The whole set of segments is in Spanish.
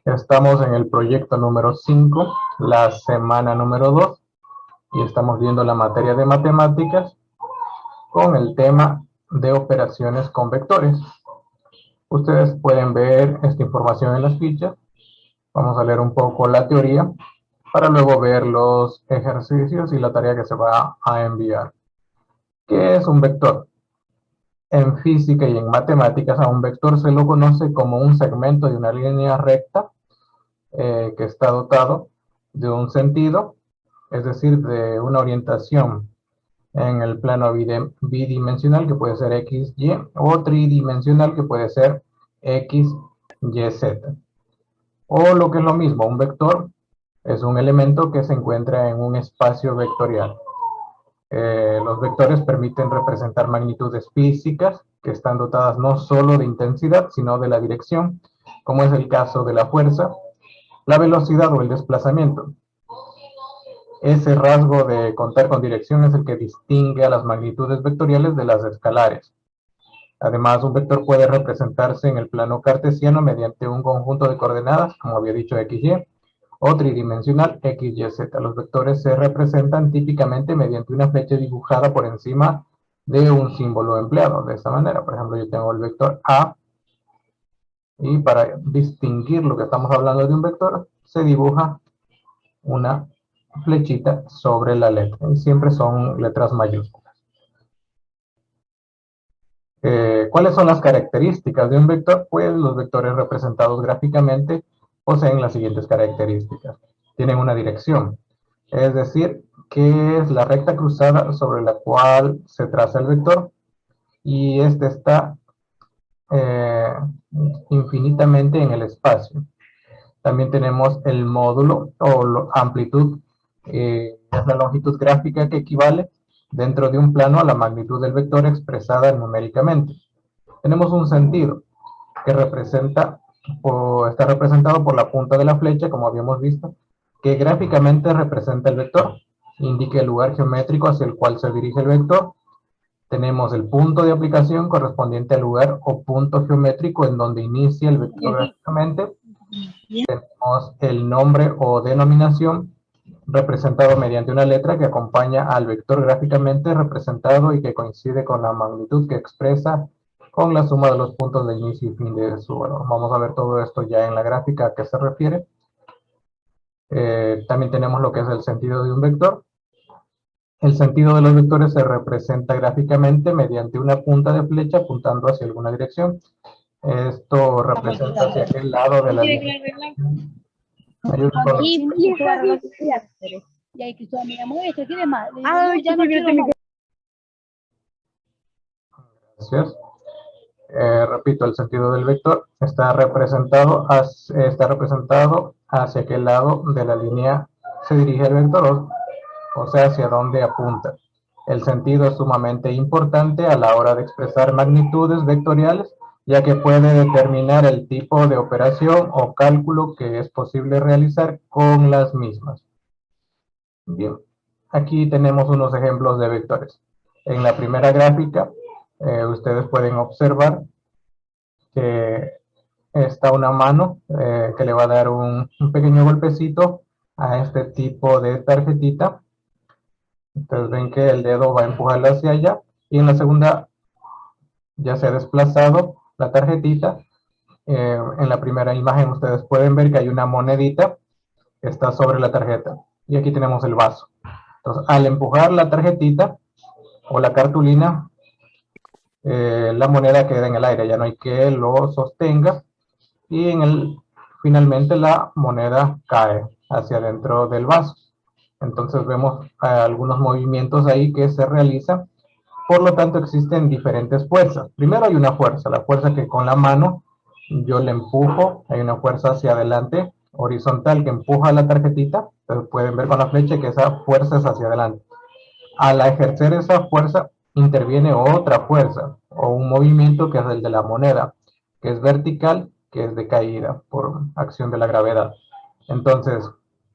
Estamos en el proyecto número 5, la semana número 2, y estamos viendo la materia de matemáticas con el tema de operaciones con vectores. Ustedes pueden ver esta información en las fichas. Vamos a leer un poco la teoría para luego ver los ejercicios y la tarea que se va a enviar. ¿Qué es un vector? En física y en matemáticas a un vector se lo conoce como un segmento de una línea recta que está dotado de un sentido, es decir, de una orientación en el plano bidimensional, que puede ser X, Y, o tridimensional, que puede ser X, Y, Z. O lo que es lo mismo, un vector es un elemento que se encuentra en un espacio vectorial. Los vectores permiten representar magnitudes físicas que están dotadas no solo de intensidad, sino de la dirección, como es el caso de la fuerza, la velocidad o el desplazamiento. Ese rasgo de contar con dirección es el que distingue a las magnitudes vectoriales de las escalares. Además, un vector puede representarse en el plano cartesiano mediante un conjunto de coordenadas, como había dicho XY, o tridimensional XYZ. Los vectores se representan típicamente mediante una flecha dibujada por encima de un símbolo empleado. De esta manera, por ejemplo, yo tengo el vector A, y para distinguir lo que estamos hablando de un vector, se dibuja una flechita sobre la letra. Y siempre son letras mayúsculas. ¿Cuáles son las características de un vector? Pues los vectores representados gráficamente poseen las siguientes características. Tienen una dirección, es decir, que es la recta cruzada sobre la cual se traza el vector, y este está eh, infinitamente en el espacio. También tenemos el módulo o amplitud, es la longitud gráfica que equivale dentro de un plano a la magnitud del vector expresada numéricamente. Tenemos un sentido que está representado por la punta de la flecha, como habíamos visto, que gráficamente representa el vector, indica el lugar geométrico hacia el cual se dirige el vector. Tenemos el punto de aplicación correspondiente al lugar o punto geométrico en donde inicia el vector gráficamente. Tenemos el nombre o denominación representado mediante una letra que acompaña al vector gráficamente representado y que coincide con la magnitud que expresa con la suma de los puntos de inicio y fin de su valor. Vamos a ver todo esto ya en la gráfica a qué se refiere. También tenemos lo que es el sentido de un vector. El sentido de los vectores se representa gráficamente mediante una punta de flecha apuntando hacia alguna dirección. Esto representa hacia aquel lado de la línea. Gracias. Repito, el sentido del vector está representado hacia qué lado de la línea se dirige el vector, o sea, hacia dónde apunta. El sentido es sumamente importante a la hora de expresar magnitudes vectoriales, ya que puede determinar el tipo de operación o cálculo que es posible realizar con las mismas. Bien, aquí tenemos unos ejemplos de vectores. En la primera gráfica, ustedes pueden observar que está una mano que le va a dar un pequeño golpecito a este tipo de tarjetita. Ustedes ven que el dedo va a empujarla hacia allá, y en la segunda ya se ha desplazado la tarjetita. En la primera imagen ustedes pueden ver que hay una monedita que está sobre la tarjeta, y aquí tenemos el vaso. Entonces, al empujar la tarjetita o la cartulina, la moneda queda en el aire, ya no hay que lo sostenga, y finalmente la moneda cae hacia adentro del vaso. Entonces vemos algunos movimientos ahí que se realizan. Por lo tanto, existen diferentes fuerzas. Primero hay una fuerza, la fuerza que con la mano yo le empujo. Hay una fuerza hacia adelante horizontal que empuja la tarjetita, pero pueden ver con la flecha que esa fuerza es hacia adelante. Al ejercer esa fuerza, interviene otra fuerza o un movimiento que es el de la moneda, que es vertical, que es de caída por acción de la gravedad. Entonces,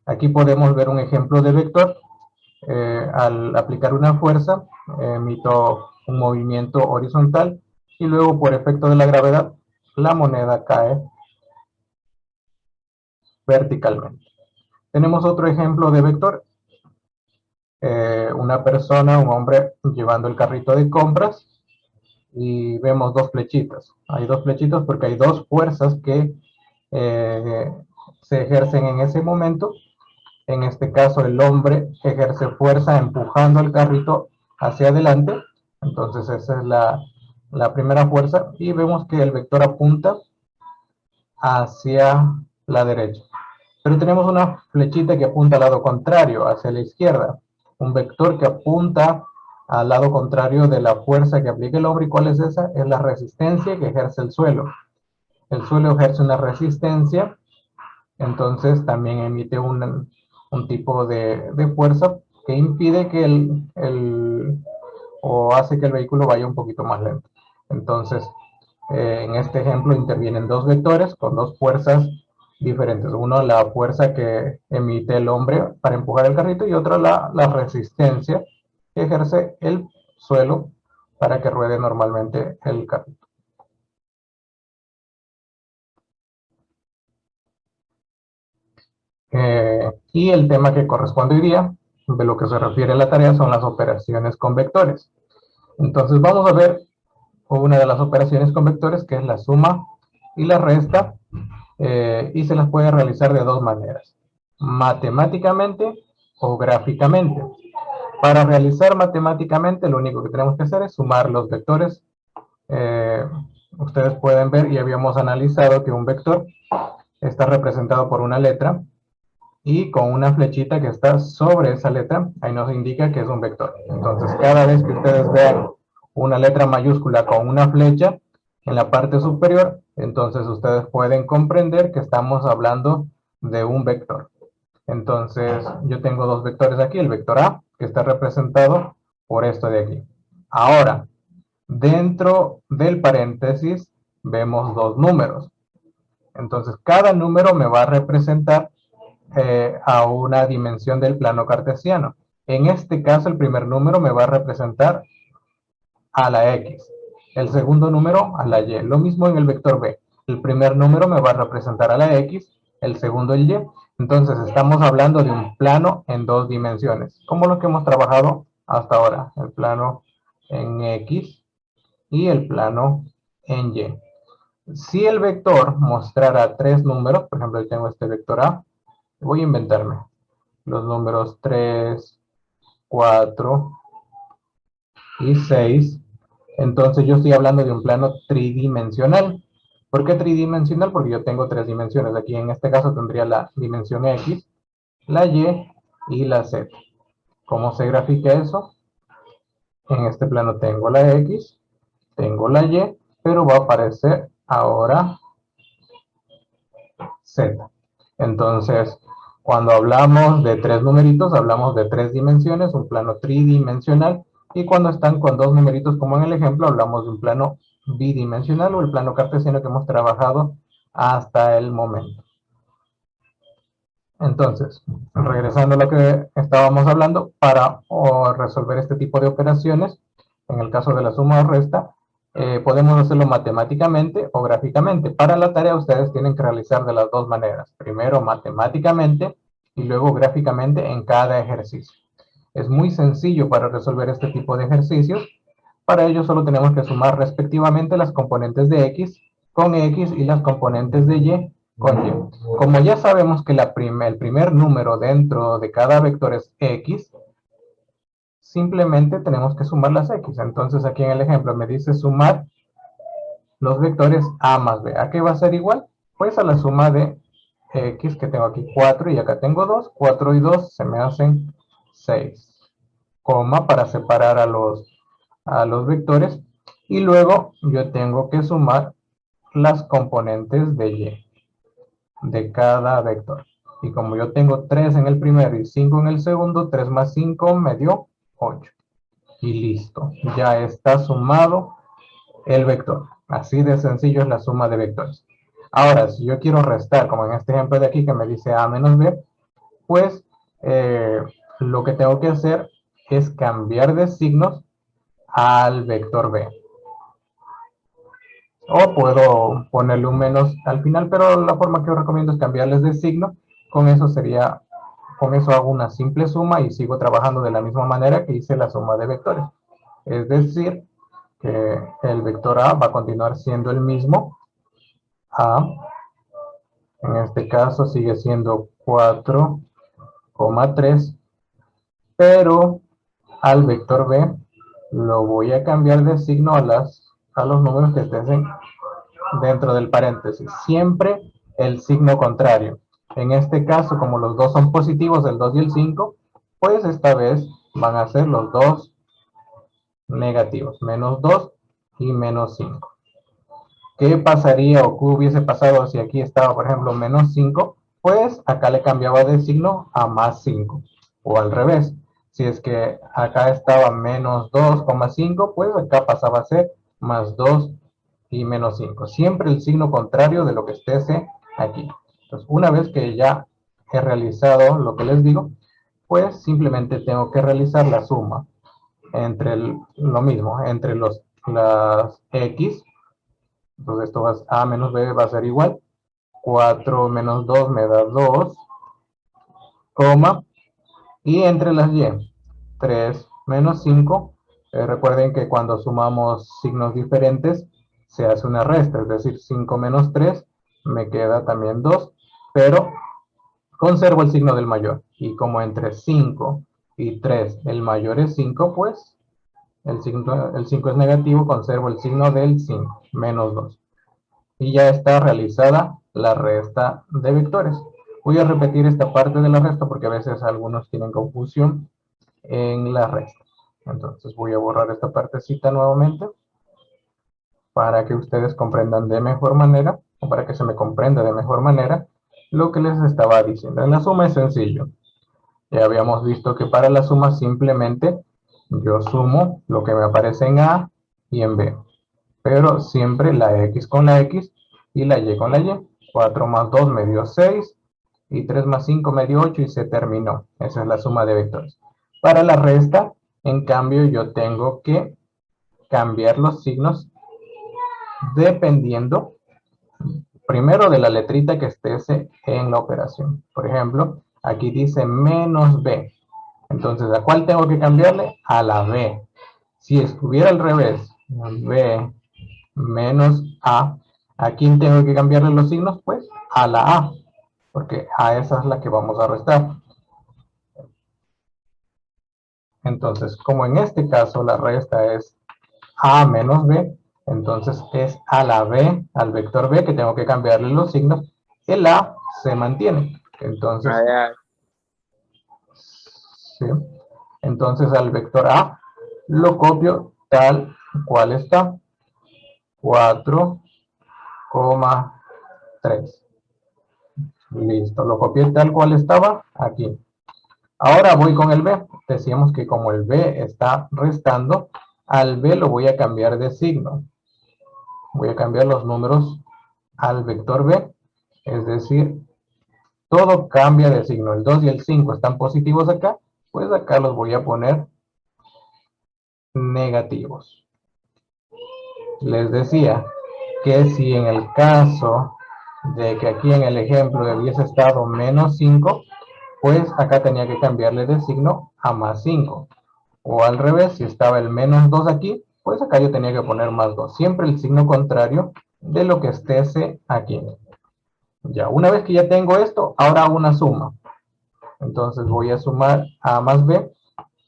aquí podemos ver un ejemplo de vector. Al aplicar una fuerza, emito un movimiento horizontal, y luego por efecto de la gravedad, la moneda cae verticalmente. Tenemos otro ejemplo de vector. Una persona, un hombre, llevando el carrito de compras y vemos dos flechitas. Hay dos flechitas porque hay dos fuerzas que se ejercen en ese momento. En este caso, el hombre ejerce fuerza empujando el carrito hacia adelante. Entonces, esa es la primera fuerza. Y vemos que el vector apunta hacia la derecha. Pero tenemos una flechita que apunta al lado contrario, hacia la izquierda. Un vector que apunta al lado contrario de la fuerza que aplica el hombre. ¿Y cuál es esa? Es la resistencia que ejerce el suelo. El suelo ejerce una resistencia, entonces también emite un tipo de fuerza que impide que o hace que el vehículo vaya un poquito más lento. Entonces, en este ejemplo intervienen dos vectores con dos fuerzas diferentes. Uno, la fuerza que emite el hombre para empujar el carrito, y otra, la resistencia que ejerce el suelo para que ruede normalmente el carrito. Y el tema que corresponde hoy día, de lo que se refiere a la tarea, son las operaciones con vectores. Entonces vamos a ver una de las operaciones con vectores, que es la suma y la resta, y se las puede realizar de dos maneras: matemáticamente o gráficamente. Para realizar matemáticamente, lo único que tenemos que hacer es sumar los vectores. Ustedes pueden ver, y habíamos analizado, que un vector está representado por una letra y con una flechita que está sobre esa letra, ahí nos indica que es un vector. Entonces, cada vez que ustedes vean una letra mayúscula con una flecha en la parte superior, entonces ustedes pueden comprender que estamos hablando de un vector. Entonces, yo tengo dos vectores aquí, el vector A, que está representado por esto de aquí. Ahora, dentro del paréntesis, vemos dos números. Entonces, cada número me va a representar a una dimensión del plano cartesiano. En este caso, el primer número me va a representar a la X, el segundo número a la Y. Lo mismo en el vector B. El primer número me va a representar a la X, el segundo el Y. Entonces, estamos hablando de un plano en dos dimensiones, como lo que hemos trabajado hasta ahora, el plano en X y el plano en Y. Si el vector mostrara tres números, por ejemplo, yo tengo este vector A, voy a inventarme los números 3, 4 y 6. Entonces yo estoy hablando de un plano tridimensional. ¿Por qué tridimensional? Porque yo tengo tres dimensiones. Aquí en este caso tendría la dimensión X, la Y y la Z. ¿Cómo se grafica eso? En este plano tengo la X, tengo la Y, pero va a aparecer ahora Z. Entonces, cuando hablamos de tres numeritos, hablamos de tres dimensiones, un plano tridimensional. Y cuando están con dos numeritos, como en el ejemplo, hablamos de un plano bidimensional, o el plano cartesiano que hemos trabajado hasta el momento. Entonces, regresando a lo que estábamos hablando, para resolver este tipo de operaciones, en el caso de la suma o resta, podemos hacerlo matemáticamente o gráficamente. Para la tarea ustedes tienen que realizar de las dos maneras. Primero matemáticamente y luego gráficamente en cada ejercicio. Es muy sencillo para resolver este tipo de ejercicios. Para ello solo tenemos que sumar respectivamente las componentes de X con X y las componentes de Y con Y. Como ya sabemos que el primer número dentro de cada vector es X, simplemente tenemos que sumar las X. Entonces aquí en el ejemplo me dice sumar los vectores A más B. ¿A qué va a ser igual? Pues a la suma de X, que tengo aquí 4 y acá tengo 2. 4 y 2 se me hacen 6. Coma para separar a los vectores. Y luego yo tengo que sumar las componentes de Y de cada vector. Y como yo tengo 3 en el primero y 5 en el segundo, 3 más 5 me dio 8. Y listo, ya está sumado el vector. Así de sencillo es la suma de vectores. Ahora, si yo quiero restar, como en este ejemplo de aquí que me dice A menos B, pues lo que tengo que hacer es cambiar de signos al vector B. O puedo ponerle un menos al final, pero la forma que yo recomiendo es cambiarles de signo. Con eso sería, con eso hago una simple suma y sigo trabajando de la misma manera que hice la suma de vectores. Es decir, que el vector A va a continuar siendo el mismo. A, en este caso, sigue siendo 4,3, pero al vector B lo voy a cambiar de signo a los números que estén dentro del paréntesis. Siempre el signo contrario. En este caso, como los dos son positivos, el 2 y el 5, pues esta vez van a ser los dos negativos, menos 2 y menos 5. ¿Qué pasaría o qué hubiese pasado si aquí estaba, por ejemplo, menos 5? Pues acá le cambiaba de signo a más 5. O al revés. Si es que acá estaba menos 2,5, pues acá pasaba a ser más 2 y menos 5. Siempre el signo contrario de lo que esté aquí. Entonces, una vez que ya he realizado lo que les digo, pues simplemente tengo que realizar la suma entre lo mismo, entre las X. Entonces esto va a menos b va a ser igual. 4 menos 2 me da 2, coma. Y entre las y, 3 menos 5. Recuerden que cuando sumamos signos diferentes se hace una resta, es decir, 5 menos 3 me queda también 2, pero conservo el signo del mayor. Y como entre 5 y 3 el mayor es 5, pues el 5 es negativo, conservo el signo del 5, menos 2. Y ya está realizada la resta de vectores. Voy a repetir esta parte de la resta porque a veces algunos tienen confusión en la resta. Entonces voy a borrar esta partecita nuevamente para que ustedes comprendan de mejor manera, o para que se me comprenda de mejor manera lo que les estaba diciendo. En la suma es sencillo. Ya habíamos visto que para la suma simplemente yo sumo lo que me aparece en A y en B. Pero siempre la X con la X y la Y con la Y. 4 más 2 me dio 6 y 3 más 5 me dio 8 y se terminó. Esa es la suma de vectores. Para la resta, en cambio, yo tengo que cambiar los signos dependiendo primero de la letrita que esté en la operación. Por ejemplo, aquí dice menos B. Entonces, ¿a cuál tengo que cambiarle? A la B. Si estuviera al revés, B menos ¿a quién tengo que cambiarle los signos? Pues a la A, porque a esa es la que vamos a restar. Entonces, como en este caso la resta es A menos B, entonces es a la B, al vector B, que tengo que cambiarle los signos. El A se mantiene. Entonces, ¿sí? Entonces al vector A lo copio tal cual está. 4,3. Listo, lo copié tal cual estaba aquí. Ahora voy con el B. Decíamos que como el B está restando, al B lo voy a cambiar de signo. Voy a cambiar los números al vector B. Es decir, todo cambia de signo. El 2 y el 5 están positivos acá, pues acá los voy a poner negativos. Les decía que si en el caso de que aquí en el ejemplo hubiese estado menos 5, pues acá tenía que cambiarle de signo a más 5. O al revés, si estaba el menos 2 aquí, pues acá yo tenía que poner más 2. Siempre el signo contrario de lo que esté aquí. Ya, una vez que ya tengo esto, ahora hago una suma. Entonces voy a sumar A más B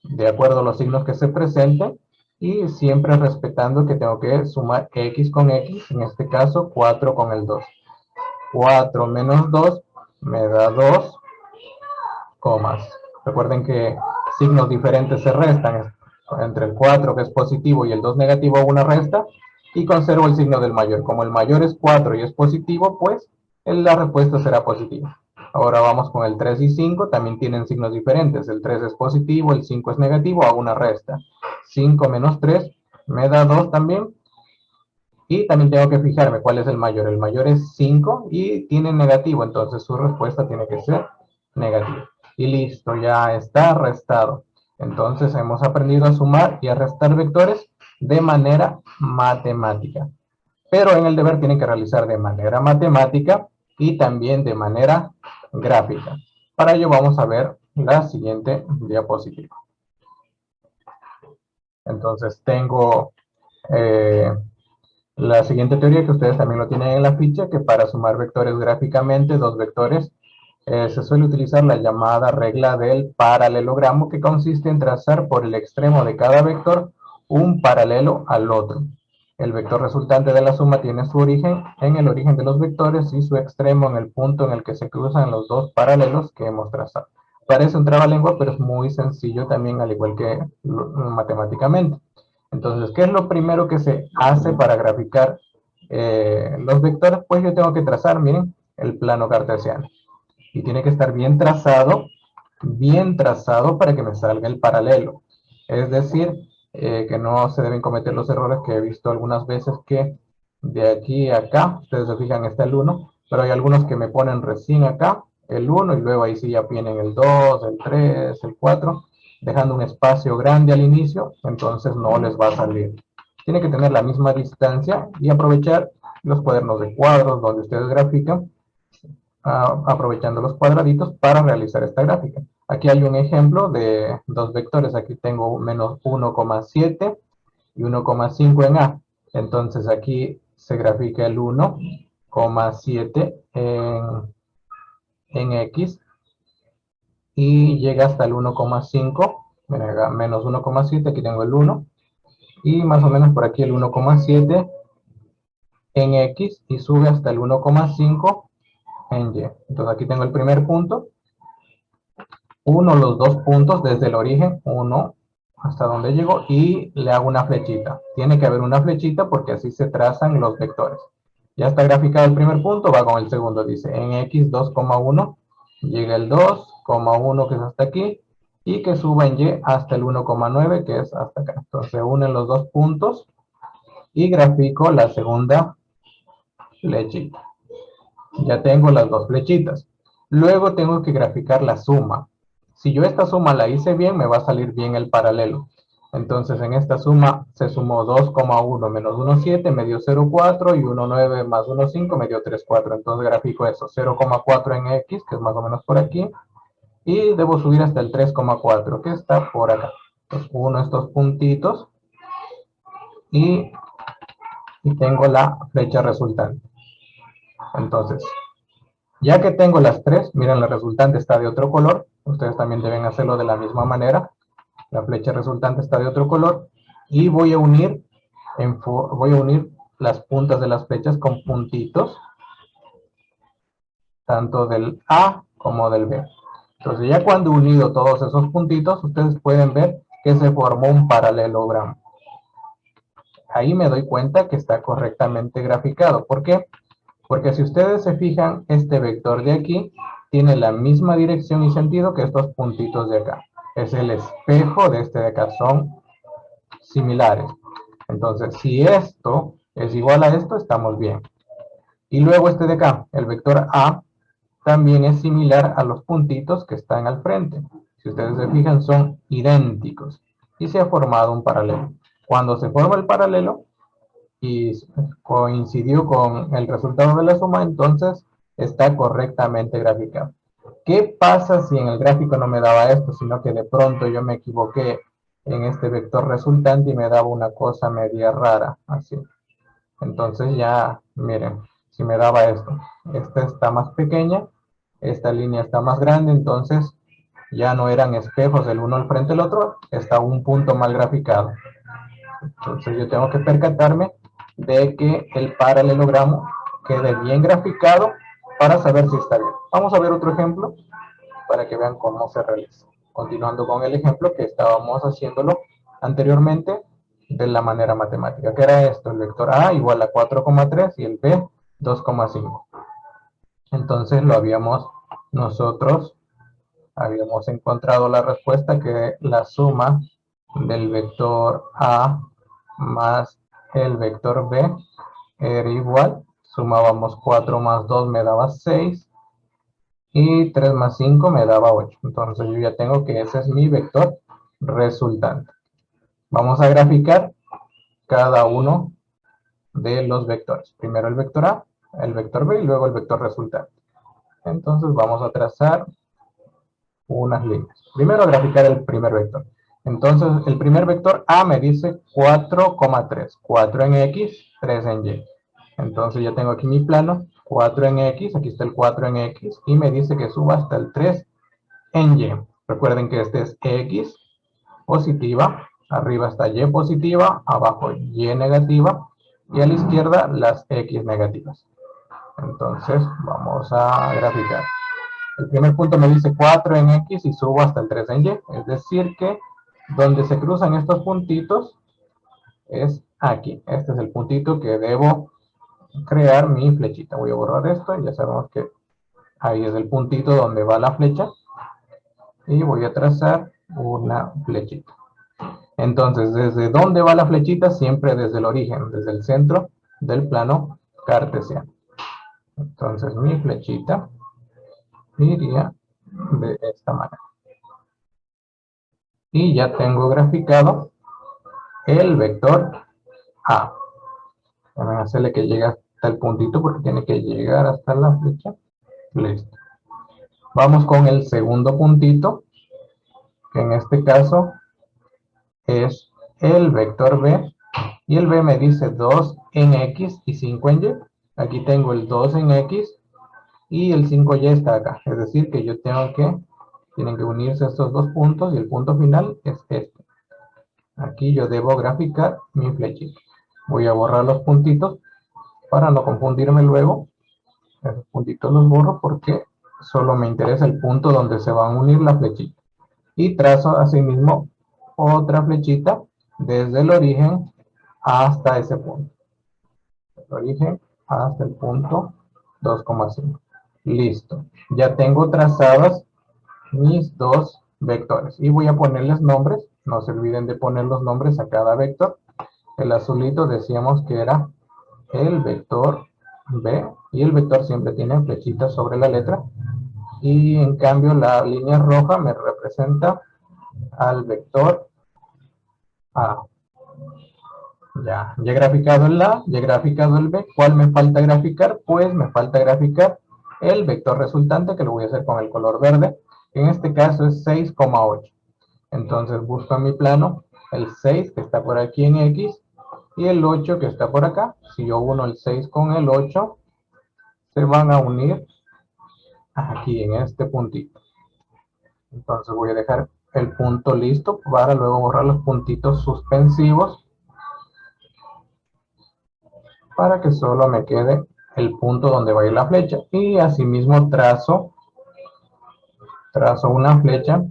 de acuerdo a los signos que se presenten y siempre respetando que tengo que sumar X con X, en este caso 4 con el 2. 4 menos 2 me da 2 comas. Recuerden que signos diferentes se restan. Entre el 4 que es positivo y el 2 negativo una resta y conservo el signo del mayor. Como el mayor es 4 y es positivo, pues la respuesta será positiva. Ahora vamos con el 3 y 5, también tienen signos diferentes. El 3 es positivo, el 5 es negativo, hago una resta. 5 menos 3 me da 2 también. Y también tengo que fijarme cuál es el mayor. El mayor es 5 y tiene negativo, entonces su respuesta tiene que ser negativa. Y listo, ya está restado. Entonces hemos aprendido a sumar y a restar vectores de manera matemática. pero en el deber tienen que realizar de manera matemática y también de manera gráfica. Para ello vamos a ver la siguiente diapositiva. Entonces tengo la siguiente teoría, que ustedes también lo tienen en la ficha, que para sumar vectores gráficamente, dos vectores, se suele utilizar la llamada regla del paralelogramo, que consiste en trazar por el extremo de cada vector un paralelo al otro. El vector resultante de la suma tiene su origen en el origen de los vectores y su extremo en el punto en el que se cruzan los dos paralelos que hemos trazado. Parece un trabalengua, pero es muy sencillo también, al igual que matemáticamente. Entonces, ¿qué es lo primero que se hace para graficar los vectores? Pues yo tengo que trazar, miren, el plano cartesiano. Y tiene que estar bien trazado para que me salga el paralelo. Es decir, que no se deben cometer los errores que he visto algunas veces, que de aquí a acá, ustedes se fijan, está el 1, pero hay algunos que me ponen recién acá el 1 y luego ahí sí ya vienen el 2, el 3, el 4, dejando un espacio grande al inicio, entonces no les va a salir. Tiene que tener la misma distancia y aprovechar los cuadernos de cuadros donde ustedes grafican, aprovechando los cuadraditos para realizar esta gráfica. Aquí hay un ejemplo de dos vectores. Aquí tengo menos 1,7 y 1,5 en A. Entonces aquí se grafica el 1,7 en X y llega hasta el 1,5. Menos 1,7, aquí tengo el 1. Y más o menos por aquí el 1,7 en X y sube hasta el 1,5 en Y. Entonces aquí tengo el primer punto. Uno los dos puntos desde el origen, uno hasta donde llegó, y le hago una flechita. Tiene que haber una flechita porque así se trazan los vectores. Ya está graficado el primer punto, va con el segundo. Dice en X 2,1 llega el 2,1 que es hasta aquí, y que suba en Y hasta el 1,9 que es hasta acá. Entonces se unen los dos puntos y grafico la segunda flechita. Ya tengo las dos flechitas. Luego tengo que graficar la suma. Si yo esta suma la hice bien, me va a salir bien el paralelo. Entonces en esta suma se sumó 2,1 menos 1,7 me dio 0,4 y 1,9 más 1,5 me dio 3,4. Entonces grafico eso, 0,4 en X, que es más o menos por aquí, y debo subir hasta el 3,4, que está por acá. Entonces uno estos puntitos y tengo la flecha resultante. Entonces, ya que tengo las tres, miren, la resultante está de otro color. Ustedes también deben hacerlo de la misma manera. La flecha resultante está de otro color. Y voy a unir las puntas de las flechas con puntitos, tanto del A como del B. Entonces ya cuando he unido todos esos puntitos, ustedes pueden ver que se formó un paralelogramo. Ahí me doy cuenta que está correctamente graficado. ¿Por qué? Porque si ustedes se fijan, este vector de aquí tiene la misma dirección y sentido que estos puntitos de acá. Es el espejo de este de acá, son similares. Entonces, si esto es igual a esto, estamos bien. Y luego este de acá, el vector A, también es similar a los puntitos que están al frente. Si ustedes se fijan, son idénticos. Y se ha formado un paralelo. Cuando se forma el paralelo, y coincidió con el resultado de la suma, entonces está correctamente graficado. ¿Qué pasa si en el gráfico no me daba esto, sino que de pronto yo me equivoqué en este vector resultante y me daba una cosa media rara, así? Entonces ya, miren, si me daba esto, esta está más pequeña, esta línea está más grande, entonces ya no eran espejos el uno al frente del otro, está un punto mal graficado. Entonces yo tengo que percatarme de que el paralelogramo quede bien graficado para saber si está bien. Vamos a ver otro ejemplo para que vean cómo se realiza. Continuando con el ejemplo que estábamos haciéndolo anteriormente de la manera matemática, que era esto: el vector A igual a 4,3 y el B 2,5. Entonces nosotros habíamos encontrado la respuesta, que la suma del vector A más el vector B era igual, sumábamos 4 más 2 me daba 6 y 3 más 5 me daba 8. Entonces yo ya tengo que ese es mi vector resultante. Vamos a graficar cada uno de los vectores. Primero el vector A, el vector B y luego el vector resultante. Entonces vamos a trazar unas líneas. Primero graficar el primer vector. Entonces el primer vector A me dice 4,3. 4 en X, 3 en Y. Entonces ya tengo aquí mi plano. 4 en X, aquí está el 4 en X. Y me dice que suba hasta el 3 en Y. Recuerden que este es X positiva. Arriba está Y positiva. Abajo Y negativa. Y a la izquierda las X negativas. Entonces vamos a graficar. El primer punto me dice 4 en X y subo hasta el 3 en Y. Es decir que donde se cruzan estos puntitos es aquí. Este es el puntito que debo crear mi flechita. Voy a borrar esto. Ya sabemos que ahí es el puntito donde va la flecha. Y voy a trazar una flechita. Entonces, ¿desde dónde va la flechita? Siempre desde el origen, desde el centro del plano cartesiano. Entonces, mi flechita iría de esta manera. Y ya tengo graficado el vector A. Vamos a hacerle que llegue hasta el puntito porque tiene que llegar hasta la flecha. Listo. Vamos con el segundo puntito, que en este caso es el vector B. Y el B me dice 2 en X y 5 en Y. Aquí tengo el 2 en X y el 5Y está acá. Es decir que yo tienen que unirse estos dos puntos y el punto final es este. Aquí yo debo graficar mi flechita. Voy a borrar los puntitos para no confundirme luego. Esos puntitos los borro porque solo me interesa el punto donde se van a unir la flechita. Y trazo asimismo otra flechita desde el origen hasta ese punto. El origen hasta el punto 2,5. Listo. Ya tengo trazadas mis dos vectores. Y voy a ponerles nombres. No se olviden de poner los nombres a cada vector. El azulito decíamos que era el vector B. Y el vector siempre tiene flechitas sobre la letra. Y en cambio la línea roja me representa al vector A. Ya he graficado el A, ya he graficado el B. ¿Cuál me falta graficar? Pues me falta graficar el vector resultante, que lo voy a hacer con el color verde. En este caso es 6,8. Entonces busco en mi plano el 6 que está por aquí en X y el 8 que está por acá. Si yo uno el 6 con el 8, se van a unir aquí en este puntito. Entonces voy a dejar el punto listo para luego borrar los puntitos suspensivos para que solo me quede el punto donde va a ir la flecha. Y asimismo trazo una flecha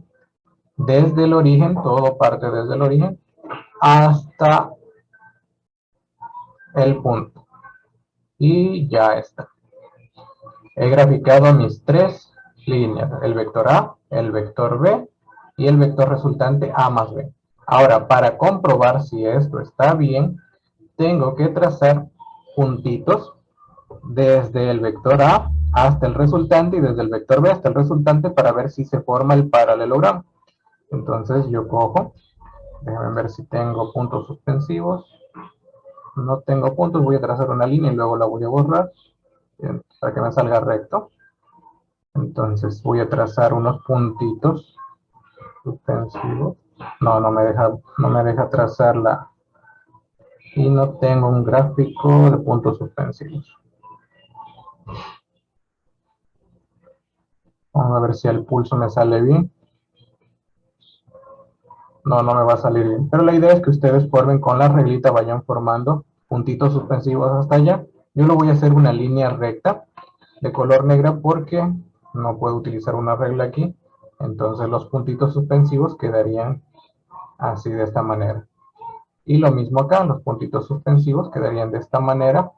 desde el origen, todo parte desde el origen, hasta el punto. Y ya está. He graficado mis tres líneas, el vector A, el vector B y el vector resultante A más B. Ahora, para comprobar si esto está bien, tengo que trazar puntitos desde el vector A hasta el resultante y desde el vector B hasta el resultante para ver si se forma el paralelogramo. Entonces yo cojo, déjenme ver si tengo puntos suspensivos. No tengo puntos, voy a trazar una línea y luego la voy a borrar para que me salga recto. Entonces voy a trazar unos puntitos suspensivos. No me deja trazarla. Y no tengo un gráfico de puntos suspensivos. Vamos a ver si el pulso me sale bien. No me va a salir bien. Pero la idea es que ustedes formen con la reglita, vayan formando puntitos suspensivos hasta allá. Yo lo voy a hacer una línea recta de color negra porque no puedo utilizar una regla aquí. Entonces los puntitos suspensivos quedarían así de esta manera. Y lo mismo acá, los puntitos suspensivos quedarían de esta manera.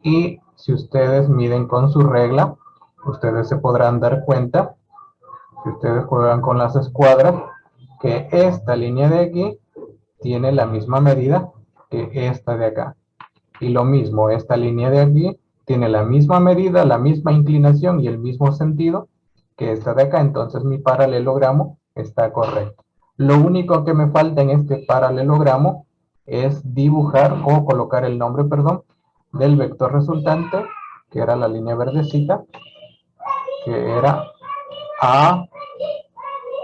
Y si ustedes miden con su regla, ustedes se podrán dar cuenta, si ustedes juegan con las escuadras, que esta línea de aquí tiene la misma medida que esta de acá. Y lo mismo, esta línea de aquí tiene la misma medida, la misma inclinación y el mismo sentido que esta de acá. Entonces mi paralelogramo está correcto. Lo único que me falta en este paralelogramo es dibujar o colocar el nombre, perdón, del vector resultante, que era la línea verdecita, que era A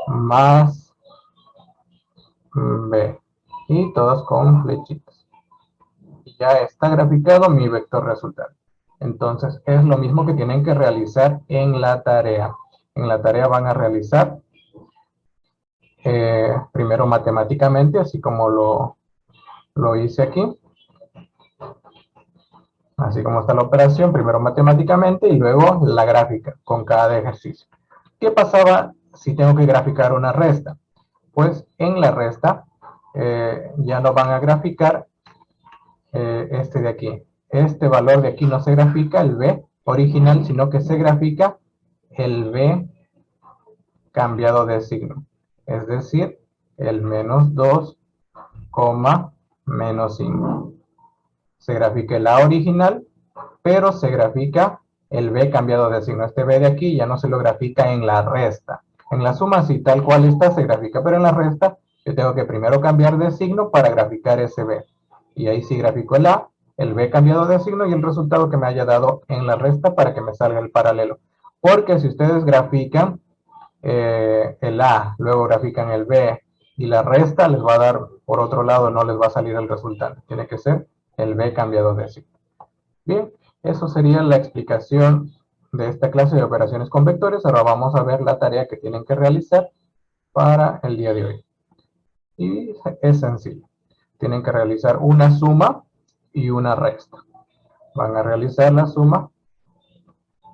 más B, y todas con flechitas. Y ya está graficado mi vector resultante. Entonces es lo mismo que tienen que realizar en la tarea. En la tarea van a realizar primero matemáticamente, así como lo hice aquí. Así como está la operación, primero matemáticamente y luego la gráfica con cada ejercicio. ¿Qué pasaba si tengo que graficar una resta? Pues en la resta ya no van a graficar este de aquí. Este valor de aquí no se grafica, el B original, sino que se grafica el B cambiado de signo. Es decir, el menos 2, menos 5. Se grafica el A original, pero se grafica el B cambiado de signo. Este B de aquí ya no se lo grafica en la resta. En la suma, sí, tal cual está, se grafica, pero en la resta yo tengo que primero cambiar de signo para graficar ese B. Y ahí sí grafico el A, el B cambiado de signo y el resultado que me haya dado en la resta para que me salga el paralelo. Porque si ustedes grafican el A, luego grafican el B y la resta, les va a dar por otro lado, no les va a salir el resultado. Tiene que ser el B cambiado de signo. Bien, eso sería la explicación de esta clase de operaciones con vectores. Ahora vamos a ver la tarea que tienen que realizar para el día de hoy. Y es sencillo. Tienen que realizar una suma y una resta. Van a realizar la suma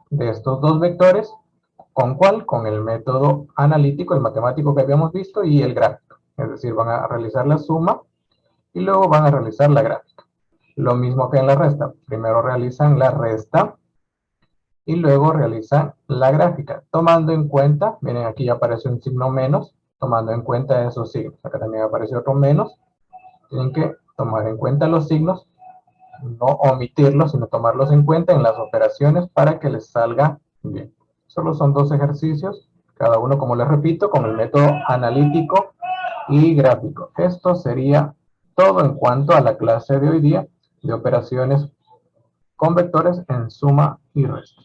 de estos dos vectores. ¿Con cuál? Con el método analítico, el matemático que habíamos visto, y el gráfico. Es decir, van a realizar la suma y luego van a realizar la gráfica. Lo mismo que en la resta. Primero realizan la resta y luego realizan la gráfica, tomando en cuenta, miren, aquí ya aparece un signo menos, tomando en cuenta esos signos. Acá también aparece otro menos. Tienen que tomar en cuenta los signos, no omitirlos, sino tomarlos en cuenta en las operaciones para que les salga bien. Solo son dos ejercicios, cada uno, como les repito, con el método analítico y gráfico. Esto sería todo en cuanto a la clase de hoy día de operaciones con vectores en suma y resta.